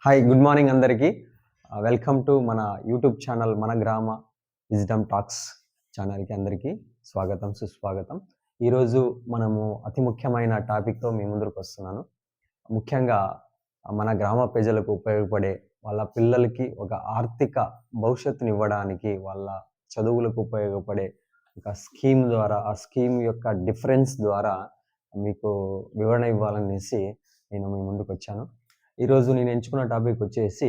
Hi good morning అందరికీ. Welcome to మన YouTube channel మన గ్రామ విజ్డమ్ టాక్స్ ఛానల్కి అందరికీ స్వాగతం సుస్వాగతం. ఈరోజు మనము అతి ముఖ్యమైన టాపిక్తో మీ ముందుకు వస్తున్నాను. ముఖ్యంగా మన గ్రామ ప్రజలకు ఉపయోగపడే వాళ్ళ పిల్లలకి ఒక ఆర్థిక భవిష్యత్తునివ్వడానికి వాళ్ళ చదువులకు ఉపయోగపడే ఒక స్కీమ్ ద్వారా ఆ స్కీమ్ యొక్క డిఫరెన్స్ ద్వారా మీకు వివరణ ఇవ్వాలనేసి నేను మీ ముందుకు వచ్చాను. ఈరోజు నేను ఎంచుకున్న టాపిక్ వచ్చేసి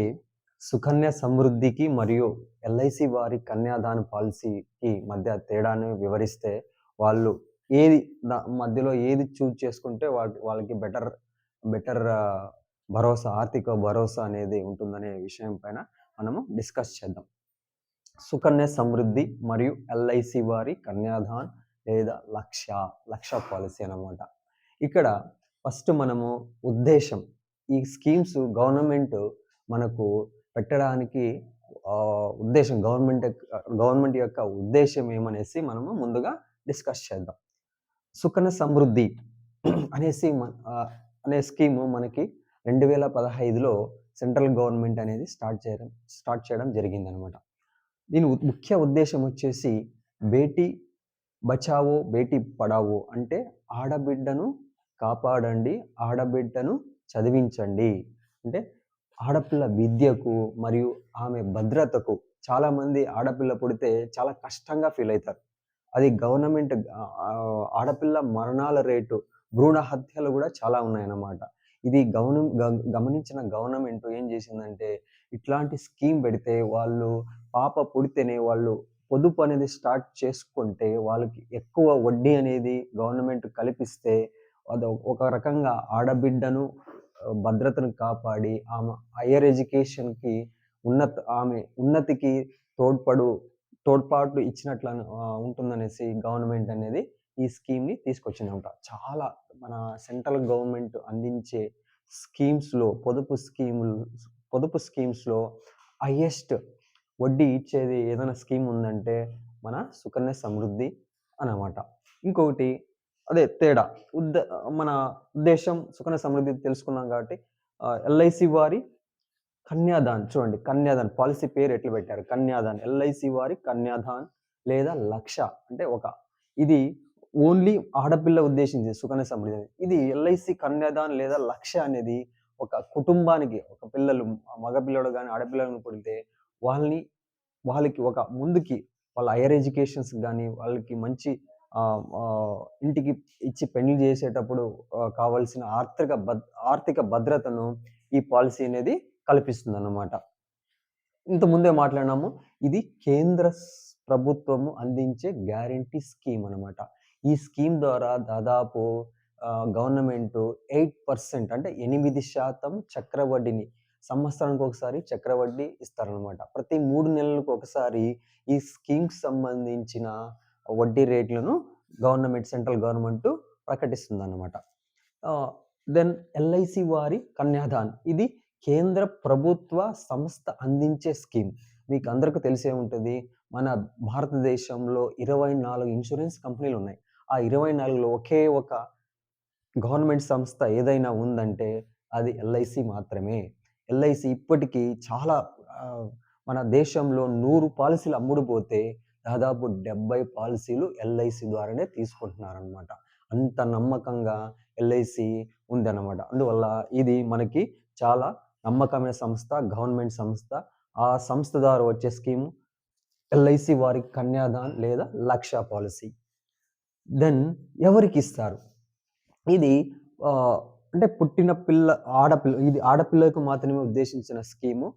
సుకన్య సమృద్ధికి మరియు ఎల్ఐసి వారి కన్యాదాన పాలసీకి మధ్య తేడాను వివరిస్తే వాళ్ళు ఏది మధ్యలో ఏది చూజ్ చేసుకుంటే వాళ్ళకి బెటర్ భరోసా ఆర్థిక భరోసా అనేది ఉంటుందనే విషయం పైన మనము డిస్కస్ చేద్దాం. సుకన్య సమృద్ధి మరియు ఎల్ఐసి వారి కన్యాదాన్ లేదా లక్ష పాలసీ అన్నమాట. ఇక్కడ ఫస్ట్ మనము ఉద్దేశం, ఈ స్కీమ్స్ గవర్నమెంట్ మనకు పెట్టడానికి ఉద్దేశం, గవర్నమెంట్ యొక్క ఉద్దేశం ఏమనేసి మనము ముందుగా డిస్కస్ చేద్దాం. సుకన్య సమృద్ధి అనే స్కీము మనకి 2015లో సెంట్రల్ గవర్నమెంట్ అనేది స్టార్ట్ చేయడం జరిగిందనమాట. దీని ముఖ్య ఉద్దేశం వచ్చేసి బేటీ బచావో బేటీ పడావో, అంటే ఆడబిడ్డను కాపాడండి, ఆడబిడ్డను చదివించండి. అంటే ఆడపిల్ల విద్యకు మరియు ఆమె భద్రతకు. చాలామంది ఆడపిల్ల పుడితే చాలా కష్టంగా ఫీల్ అవుతారు. అది గవర్నమెంట్ ఆడపిల్ల మరణాల రేటు, భ్రూణ హత్యలు కూడా చాలా ఉన్నాయన్నమాట. ఇది గమనించిన గవర్నమెంట్ ఏం చేసిందంటే ఇట్లాంటి స్కీమ్ పెడితే వాళ్ళు పాప పుడితేనే వాళ్ళు పొదుపు అనేది స్టార్ట్ చేసుకుంటే వాళ్ళకి ఎక్కువ వడ్డీ అనేది గవర్నమెంట్ కల్పిస్తే అది ఒక రకంగా ఆడబిడ్డను భద్రతను కాపాడి ఆమె హయ్యర్ ఎడ్యుకేషన్కి ఆమె ఉన్నతికి తోడ్పాటు ఇచ్చినట్లు ఉంటుందనేసి గవర్నమెంట్ అనేది ఈ స్కీమ్ని తీసుకొచ్చిందంట. చాలా మన సెంట్రల్ గవర్నమెంట్ అందించే స్కీమ్స్లో పొదుపు స్కీమ్స్లో హైయెస్ట్ వడ్డీ ఇచ్చేది ఏదైనా స్కీమ్ ఉందంటే మన సుకన్య సమృద్ధి అన్నమాట. ఇంకొకటి అదే తేడా, మన ఉద్దేశం సుకన్య సమృద్ధి తెలుసుకున్నాం కాబట్టి ఎల్ఐసి వారి కన్యాదాన్, చూడండి కన్యాదాన్ పాలసీ పేరు ఎట్లా పెట్టారు, కన్యాదాన్. ఎల్ఐసి వారి కన్యాదాన్ లేదా లక్ష అంటే ఇది ఓన్లీ ఆడపిల్ల ఉద్దేశించి సుకన్య సమృద్ధి. ఇది ఎల్ఐసి కన్యాదాన్ లేదా లక్ష అనేది ఒక కుటుంబానికి, ఒక పిల్లలు మగపిల్లడు కానీ ఆడపిల్లలను పుడితే వాళ్ళకి ఒక ముందుకి వాళ్ళ హైయర్ ఎడ్యుకేషన్స్ కానీ వాళ్ళకి మంచి ఇంటికి ఇచ్చి పెళ్లి చేసేటప్పుడు కావాల్సిన ఆర్థిక భద్రతను ఈ పాలసీ అనేది కల్పిస్తుంది అన్నమాట. ఇంతకుముందే మాట్లాడినాము, ఇది కేంద్ర ప్రభుత్వము అందించే గ్యారంటీ స్కీమ్ అన్నమాట. ఈ స్కీమ్ ద్వారా దాదాపు గవర్నమెంట్ 8% అంటే 8% చక్రవడ్డీని సంవత్సరానికి ఒకసారి చక్రవడ్డీ ఇస్తారనమాట. ప్రతి 3 నెలలకు ఒకసారి ఈ స్కీమ్కి సంబంధించిన వడ్డీ రేట్లను సెంట్రల్ గవర్నమెంట్ ప్రకటిస్తుంది అన్నమాట. దెన్ ఎల్ఐసి వారి కన్యాదాన్, ఇది కేంద్ర ప్రభుత్వ సంస్థ అందించే స్కీమ్. మీకు అందరికీ తెలిసే ఉంటుంది, మన భారతదేశంలో 24 ఇన్సూరెన్స్ కంపెనీలు ఉన్నాయి. ఆ 24లో ఒకే ఒక గవర్నమెంట్ సంస్థ ఏదైనా ఉందంటే అది ఎల్ఐసి మాత్రమే. ఎల్ఐసి ఇప్పటికీ చాలా మన దేశంలో 100 పాలసీలు అమ్ముడుపోతే దాదాపు 70 పాలసీలు ఎల్ఐసి ద్వారానే తీసుకుంటున్నారనమాట. అంత నమ్మకంగా ఎల్ఐసి ఉంది అన్నమాట. అందువల్ల ఇది మనకి చాలా నమ్మకమైన సంస్థ, గవర్నమెంట్ సంస్థ. ఆ సంస్థ ద్వారా వచ్చే స్కీము ఎల్ఐసి వారి కన్యాదాన్ లేదా లక్ష పాలసీ. దెన్ ఎవరికి ఇస్తారు? ఇది అంటే పుట్టిన ఇది ఆడపిల్లకు మాత్రమే ఉద్దేశించిన స్కీము.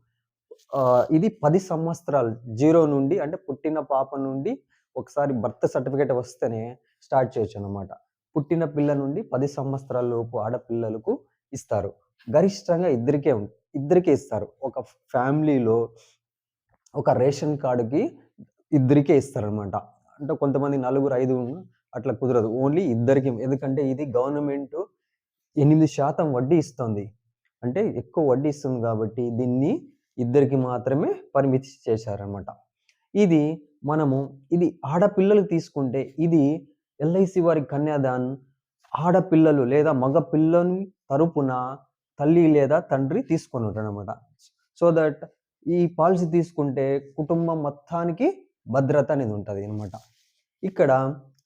ఇది 10 సంవత్సరాలు 0 నుండి, అంటే పుట్టిన పాప నుండి ఒకసారి బర్త్ సర్టిఫికేట్ వస్తేనే స్టార్ట్ చేయొచ్చు అన్నమాట. పుట్టిన పిల్ల నుండి 10 సంవత్సరాల లోపు ఆడపిల్లలకు ఇస్తారు. గరిష్టంగా ఇద్దరికే ఇస్తారు. ఒక ఫ్యామిలీలో ఒక రేషన్ కార్డుకి ఇద్దరికే ఇస్తారనమాట. అంటే కొంతమంది 4, 5 అట్లా కుదరదు, ఓన్లీ ఇద్దరికి. ఎందుకంటే ఇది గవర్నమెంట్ 8% వడ్డీ ఇస్తుంది, అంటే ఎక్కువ వడ్డీ ఇస్తుంది కాబట్టి దీన్ని ఇద్దరికి మాత్రమే పరిమితి చేశారనమాట. ఇది ఆడపిల్లలు తీసుకుంటే ఇది ఎల్ఐసి వారి కన్యాదాన్ ఆడపిల్లలు లేదా మగ పిల్లని తరపున తల్లి లేదా తండ్రి తీసుకొని ఉంటారనమాట. సో దట్ ఈ పాలిసీ తీసుకుంటే కుటుంబం మొత్తానికి భద్రత అనేది ఉంటది అనమాట. ఇక్కడ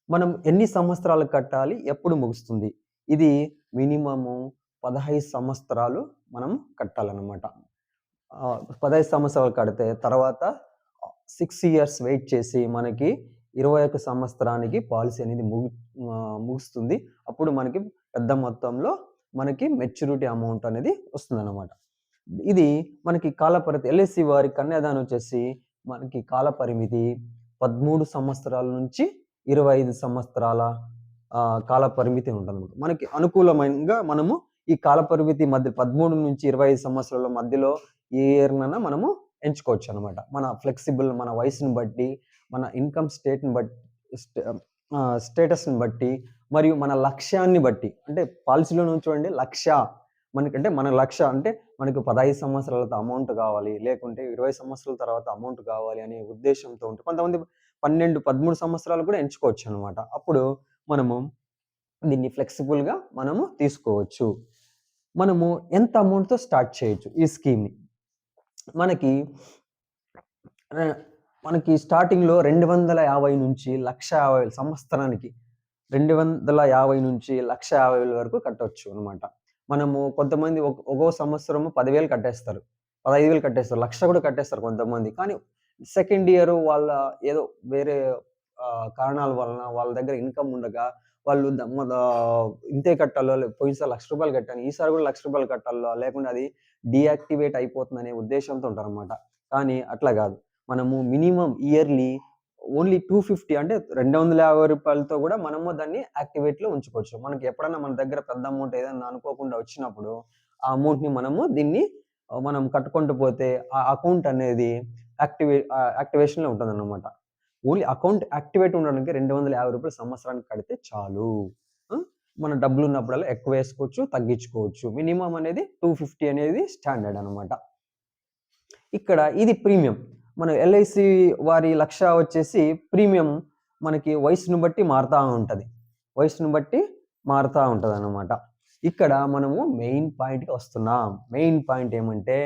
మనం ఎన్ని సంవత్సరాలు కట్టాలి? ఎప్పుడు ముగుస్తుంది? ఇది మినిమము 15 సంవత్సరాలు మనం కట్టాలనమాట. 15 సంవత్సరాలు కడితే తర్వాత 6 ఇయర్స్ వెయిట్ చేసి మనకి 21 సంవత్సరానికి పాలిసీ అనేది ముగుస్తుంది. అప్పుడు మనకి పెద్ద మొత్తంలో మనకి మెచ్యూరిటీ అమౌంట్ అనేది వస్తుందన్నమాట. ఇది మనకి కాలపరిమితి ఎల్ఐసి వారి కన్యాదానం వచ్చేసి మనకి కాలపరిమితి 13 సంవత్సరాల నుంచి 25 సంవత్సరాల కాల పరిమితి ఉంటదన్నమాట. మనకి అనుకూలమైనగా మనము ఈ కాల పరిమితి మధ్య 13 నుంచి 25 సంవత్సరాల మధ్యలో ఏ ఇయర్‌నైనా మనము ఎంచుకోవచ్చనమాట. మన ఫ్లెక్సిబుల్ మన వయసుని బట్టి, మన ఇన్‌కమ్ స్టేటస్‌ని బట్టి మరియు మన లక్ష్యాన్ని బట్టి. అంటే పాలిసీలోనే చూడండి మనకంటే మన లక్ష్య అంటే మనకు 15 సంవత్సరాల అమౌంట్ కావాలి, లేకుంటే 20 సంవత్సరాల తర్వాత అమౌంట్ కావాలి అనే ఉద్దేశ్యంతో ఉంటే కొంతమంది 12, 13 సంవత్సరాలు కూడా ఎంచుకోవచ్చనమాట. అప్పుడు మనము దీన్ని ఫ్లెక్సిబుల్‌గా మనము తీసుకోవచ్చు. మనము ఎంత అమౌంట్‌తో స్టార్ట్ చేయొచ్చు ఈ స్కీమ్‌ని. మనకి మనకి స్టార్టింగ్‌లో 250 నుంచి 1,50,000 సంవత్సరానికి 250 నుంచి 1,50,000 వరకు కట్టొచ్చు అనమాట. మనము కొంతమంది ఒక్కో సంవత్సరము 10,000 కట్టేస్తారు. 15,000 కట్టేస్తారు. 1,00,000 కూడా కట్టేస్తారు కొంతమంది. కానీ సెకండ్ ఇయర్ వాళ్ళ ఏదో వేరే కారణాల వలన వాళ్ళ దగ్గర ఇన్‌కమ్ ఉండక వాళ్ళు ఇంతే కట్టాలో పోయినసారి రూ. 1,00,000 కట్టాను. ఈసారి కూడా రూ. 1,00,000 కట్టాలా లేకుంటే అది డీయాక్టివేట్ అయిపోతుందనే ఉద్దేశ్యంతో ఉంటారనమాట. కానీ అట్లా కాదు. మనము మినిమమ్ ఇయర్‌లీ ఓన్లీ 250 అంటే రూ. 250తో కూడా మనము దాన్ని యాక్టివేట్‌లో ఉంచుకోవచ్చు. మనకి ఎప్పుడైనా మన దగ్గర పెద్ద అమౌంట్ ఏదైనా అనుకోకుండా వచ్చినప్పుడు ఆ అమౌంట్‌ని మనము మనం కట్టుకుంటూ పోతే ఆ అకౌంట్ అనేది యాక్టివేషన్‌లో ఉంటుందన్నమాట. ఓన్లీ అకౌంట్ యాక్టివేట్ ఉండడానికి రూ. 250 సంవత్సరానికి కడితే చాలు. మన డబ్బులున్నప్పుడల్లా ఎక్కువ వేసుకోవచ్చు, తగ్గించుకోవచ్చు. మినిమమ్ అనేది 250 అనేది స్టాండర్డ్ అనమాట. ఇక్కడ ఇది ప్రీమియం. మన ఎల్ఐసి వారి లక్ష్య వచ్చేసి ప్రీమియం మనకి వయసును బట్టి మారుతా ఉంటది. వయసును బట్టి మారుతా ఉంటదనమాట. ఇక్కడ మనము మెయిన్ పాయింట్‌కి వస్తున్నాం. మెయిన్ పాయింట్ ఏమంటే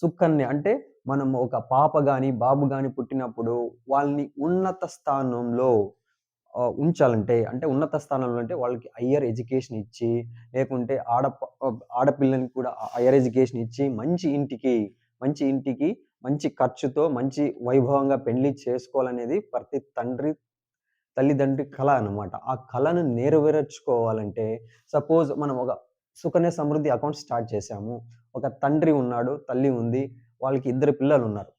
సుకన్య అంటే మనం ఒక పాప గాని, బాబు గాని పుట్టినప్పుడు వాళ్ళని ఉన్నత స్థానంలో ఉంచాలంటే అంటే ఉన్నత స్థానంలో అంటే వాళ్ళకి హైయర్ ఎడ్యుకేషన్ ఇచ్చి, లేకుంటే ఆడపిల్లని కూడా హైయర్ ఎడ్యుకేషన్ ఇచ్చి మంచి ఇంటికి మంచి ఖర్చుతో మంచి వైభవంగా పెళ్లి చేసుకోవాలనేది ప్రతి తల్లిదండ్రి కల అన్నమాట. ఆ కలను నెరవేర్చుకోవాలంటే సపోజ్ మనం ఒక సుకన్య సమృద్ధి అకౌంట్ స్టార్ట్ చేశాము. ఒక తండ్రి ఉన్నాడు, తల్లి ఉంది. వాళ్ళకి 2 పిల్లలున్నారు.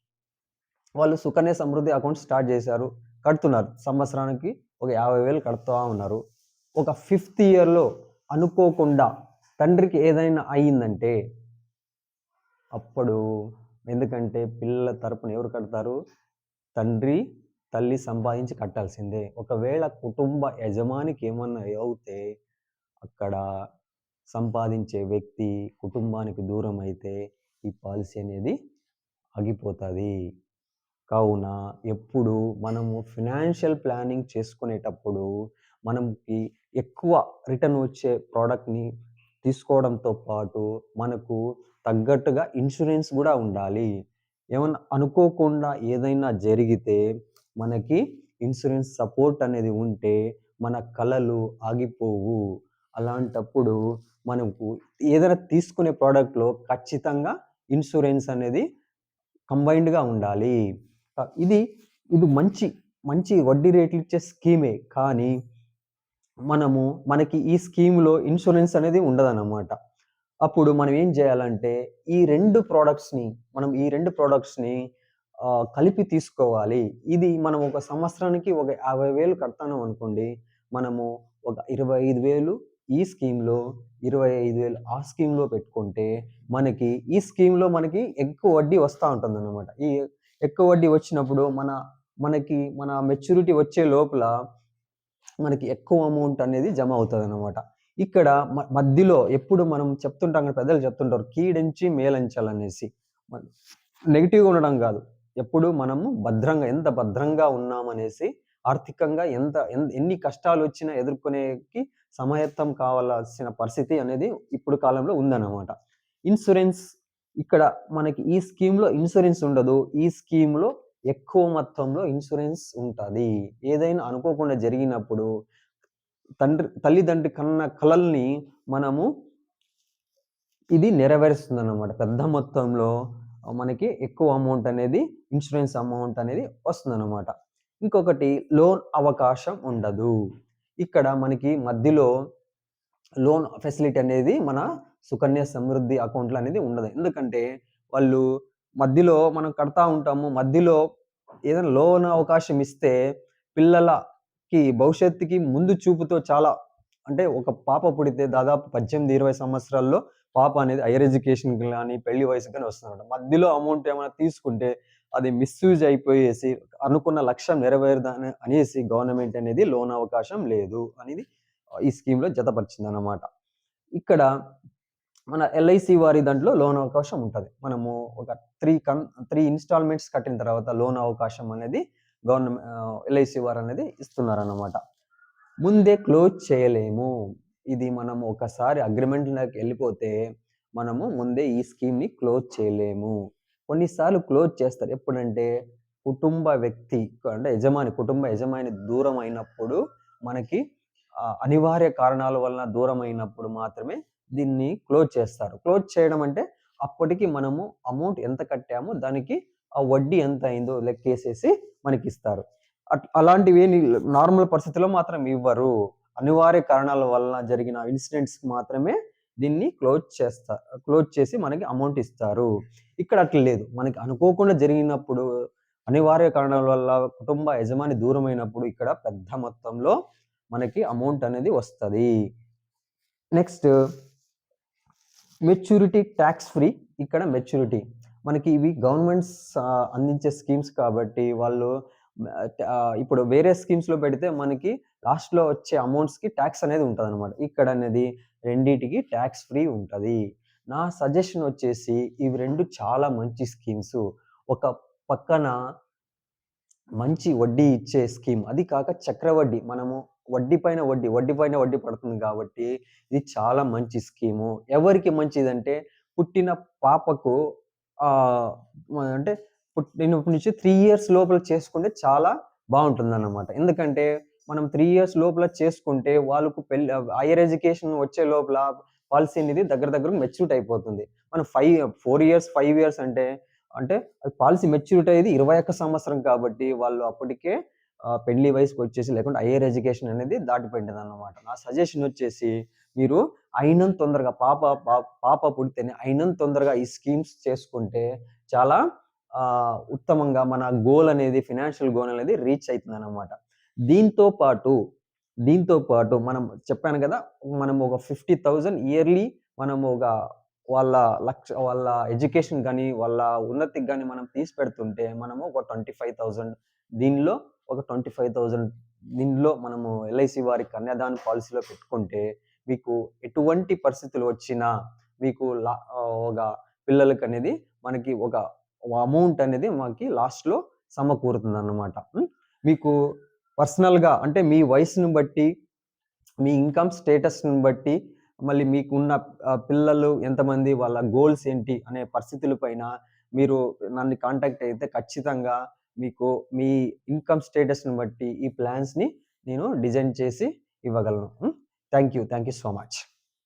వాళ్ళు సుకన్య సమృద్ధి అకౌంట్ స్టార్ట్ చేశారు. కడుతున్నారు. సంవత్సరానికి ఒక 50,000 కడుతా ఉన్నారు. ఒక 5th ఇయర్‌లో అనుకోకుండా తండ్రికి ఏదైనా అయిందంటే అప్పుడు ఎందుకంటే పిల్లల తరపున ఎవరు కడతారు? తండ్రి, తల్లి సంపాదించి కట్టాల్సిందే. ఒకవేళ కుటుంబ యజమానికి ఏమన్నా అవుతే అక్కడ సంపాదించే వ్యక్తి కుటుంబానికి దూరమైతే ఈ పాలిసీ అనేది ఆగిపోతది. కావున ఎప్పుడు మనము ఫినాన్షియల్ ప్లానింగ్ చేసుకునేటప్పుడు మనకి ఎక్కువ రిటర్న్ వచ్చే ప్రోడక్ట్‌ని తీసుకోవడంతో పాటు మనకు తగ్గట్టుగా ఇన్సూరెన్స్ గూడా ఉండాలి. ఏమన్నా అనుకోకుండా ఏదైనా జరిగితే మనకి ఇన్సూరెన్స్ సపోర్ట్ అనేది ఉంటే మన కలలు ఆగిపోవు. అలాంటప్పుడు మనకు ఏదైనా తీసుకునే ప్రోడక్ట్‌లో ఖచ్చితంగా ఇన్సూరెన్స్ అనేది కంబైన్డ్‌గా ఉండాలి. ఇది మంచి వడ్డీ రేట్లు ఇచ్చే స్కీమే. కానీ మనకి ఈ స్కీమ్‌లో ఇన్సూరెన్స్ అనేది ఉండదన్నమాట. అప్పుడు మనం ఏం చేయాలంటే ఈ 2 ప్రొడక్ట్స్‌ని కలిపి తీసుకోవాలి. ఇది మనం ఒక సంవత్సరానికి ఒక 50,000 కడతాన్నాం అనుకోండి. మనము ఒక 25,000 ఈ స్కీమ్‌లో, 25,000 ఆ స్కీమ్‌లో పెట్టుకుంటే ఈ స్కీమ్‌లో మనకి ఎక్కువ వడ్డీ వస్తా ఉంటుందన్నమాట. ఈ ఎక్కువ వడ్డీ వచ్చినప్పుడు మన మెచ్యూరిటీ వచ్చే లోపల మనకి ఎక్కువ అమౌంట్ అనేది జమ అవుతదన్నమాట. ఇక్కడ మధ్యలో ఎప్పుడు మనం చెప్తుంటాం కదా! పెద్దలు చెప్తుంటారు. కీడెంచి మేలెంచాలనేసి. నెగెటివ్‌గా ఉండడం గాదు. ఎప్పుడు మనము ఎంత భద్రంగా ఉన్నామనేసి ఆర్థికంగా ఎన్ని కష్టాలొచ్చినా ఎదుర్కొనేకి సమాయత్తం కావాల్సిన పరిస్థితి అనేది ఇప్పుడు కాలంలో ఉందన్నమాట. ఇన్సూరెన్స్ ఇక్కడ మనకి ఈ స్కీమ్‌లో ఇన్సూరెన్స్ ఉండదు. ఈ స్కీమ్‌లో ఎక్కువ మొత్తంలో ఇన్సూరెన్స్ ఉంటది. ఏదైనా అనుకోకుండా జరిగినప్పుడు తల్లిదండ్రి కన్న కలల్ని మనము ఇది నెరవేరుస్తుందన్నమాట. పెద్ద మొత్తంలో మనకి ఎక్కువ అమౌంట్ అనేది ఇన్సూరెన్స్ అమౌంట్ అనేది వస్తుందన్నమాట. ఇంకొకటి లోన్ అవకాశం ఉండదు. ఇక్కడ మనకి మధ్యలో లోన్ ఫెసిలిటీ అనేది మన సుకన్య సమృద్ధి అకౌంట్‌లో అనేది ఉండదు. ఎందుకంటే వాళ్ళు మధ్యలో మనం కడతా ఉంటాము. మధ్యలో ఏదైనా లోన్ అవకాశం ఇస్తే పిల్లలకి భవిష్యత్తుకి ముందు చూపుతో చాలా అంటే ఒక పాప పుడితే దాదాపు 18, 20 సంవత్సరాల్లో పాప అనేది హైయర్ ఎడ్యుకేషన్‌కి గాని, పెళ్లి వయసుకి గాని వస్తుందన్నమాట. మధ్యలో అమౌంట్ ఏమైనా తీసుకుంటే అది మిస్‌యూజ్ అయిపోయేసి అనుకున్న లక్ష్యం నెరవేరదని అనేసి గవర్నమెంట్ అనేది లోన్ అవకాశం లేదు అనేది ఈ స్కీమ్‌లో జతపరిచిందన్నమాట. ఇక్కడ మన ఎల్ఐసి వారి దాంట్లో లోన్ అవకాశం ఉంటది. మనము ఒక 3 ఇన్‌స్టాల్‌మెంట్స్ కట్టిన తర్వాత లోన్ అవకాశం అనేది ఎల్ఐసి వారనేది ఇస్తున్నారన్నమాట. ముందే క్లోజ్ చేయలేము. ఇది మనము ఒకసారి అగ్రీమెంట్‌లోకి ఎళ్ళిపోతే మనము ముందే ఈ స్కీమ్‌ని క్లోజ్ చేయలేము. కొన్నిసార్లు క్లోజ్ చేస్తారు. ఎప్పుడంటే కుటుంబ వ్యక్తి అంటే కుటుంబ యజమాని దూరం అయినప్పుడు మనకి అనివార్య కారణాల వలన దూరం అయినప్పుడు మాత్రమే దీన్ని క్లోజ్ చేస్తారు. క్లోజ్ చేయడం అంటే అప్పటికి మనము అమౌంట్ ఎంత కట్టామో దానికి ఆ వడ్డీ ఎంత అయిందో లెక్కేసేసి మనకిస్తారు. అలాంటివి నార్మల్ పరిస్థితుల్లో మాత్రం ఇవ్వరు. అనివార్య కారణాల వలన జరిగిన ఇన్సిడెంట్స్‌కి మాత్రమే దీన్ని క్లోజ్ చేసి మనకి అమౌంట్ ఇస్తారు. ఇక్కడ అట్లా లేదు. మనకి అనుకోకుండా జరిగినప్పుడు అనివార్య కారణాల వల్ల కుటుంబ యజమాని దూరమైనప్పుడు ఇక్కడ పెద్ద మొత్తంలో మనకి అమౌంట్ అనేది వస్తది. Next maturity talks free. ఇక్కడ మెచ్యూరిటీ మనకి ఇవి గవర్నమెంట్స్ అందించే స్కీమ్స్ కాబట్టి వాళ్ళు ఇప్పుడు వేరే స్కీమ్స్‌లో పెడితే మనకి లాస్ట్‌లో వచ్చే అమౌంట్స్‌కి టాక్స్ అనేది ఉంటదనమాట. ఇక్కడ అనేది రెండిటికి టాక్స్ ఫ్రీ ఉంటది. నా సజెషన్ వచ్చేసి ఇవి 2 చాలా మంచి స్కీమ్స్. ఒక పక్కన మంచి వడ్డీ ఇచ్చే స్కీమ్. అది కాక చక్రవడ్డీ. మనము వడ్డీ పైన వడ్డీ, వడ్డీ పైన వడ్డీ పడుతుంది కాబట్టి ఇది చాలా మంచి స్కీము. ఎవరికి మంచిదంటే పుట్టిన పాపకు ఆహ్, అంటే పుట్టినప్పటి నుంచి 3 ఇయర్స్ లోపల చేసుకుంటే చాలా బావుంటుందన్నమాట. ఎందుకంటే మనం 3 ఇయర్స్ లోపల చేసుకుంటే వాళ్ళకు హైయర్ ఎడ్యుకేషన్ వచ్చే లోపల పాలసీ అనేది దగ్గరగా మెచ్యూరిటీ అయిపోతుంది. మనం 4 ఇయర్స్, 5 ఇయర్స్ అంటే అది పాలసీ మెచ్యూరిటీ అయ్యేది 21 సంవత్సరం కాబట్టి వాళ్ళు అప్పటికే పెళ్లి వయసుకొచ్చేసి లేకుంటే హైయర్ ఎడ్యుకేషన్ అనేది దాటిపోయింటదన్నమాట. నా సజెషన్ వచ్చేసి మీరు అయినంత తొందరగా పాప పుడితేనే అయినంత తొందరగా ఈ స్కీమ్స్ చేసుకుంటే చాలా ఉత్తమంగా మన గోల్ అనేది ఫైనాన్షియల్ గోల్ అనేది రీచ్ అయితుందన్నమాట. దీంతో పాటు మనం చెప్పాను గదా! మనం ఒక 50,000 ఇయర్‌లీ మనము వాళ్ళ ఎడ్యుకేషన్ గాని, వాళ్ళ ఉన్నతికి గాని మనం తీసి పెడుతుంటే మనము ఒక 25,000 దీనిలో ఒక 25,000 దీనిలో మనము ఎల్ఐసి వారి కన్యాదాన్ పాలిసీలో పెట్టుకుంటే మీకు ఎటువంటి పరిస్థితులు వచ్చినా మీకు ఒక పిల్లలకనేది మనకి ఒక అమౌంట్ అనేది మనకి లాస్ట్‌లో సమకూరుతుందన్నమాట. మీకు పర్సనల్‌గా అంటే మీ వయసుని బట్టి, మీ ఇన్‌కమ్ స్టేటస్‌ని బట్టి, మళ్ళీ మీకున్న పిల్లలు ఎంతమంది, వాళ్ళ గోల్స్ ఏంటి అనే పరిస్థితుల పైన మీరు నన్ను కాంటాక్ట్ అయితే ఖచ్చితంగా మీకు మీ ఇన్‌కమ్ స్టేటస్‌ని బట్టి ఈ ప్లాన్స్‌ని నేను డిజైన్ చేసి ఇవ్వగలను. Thank you so much.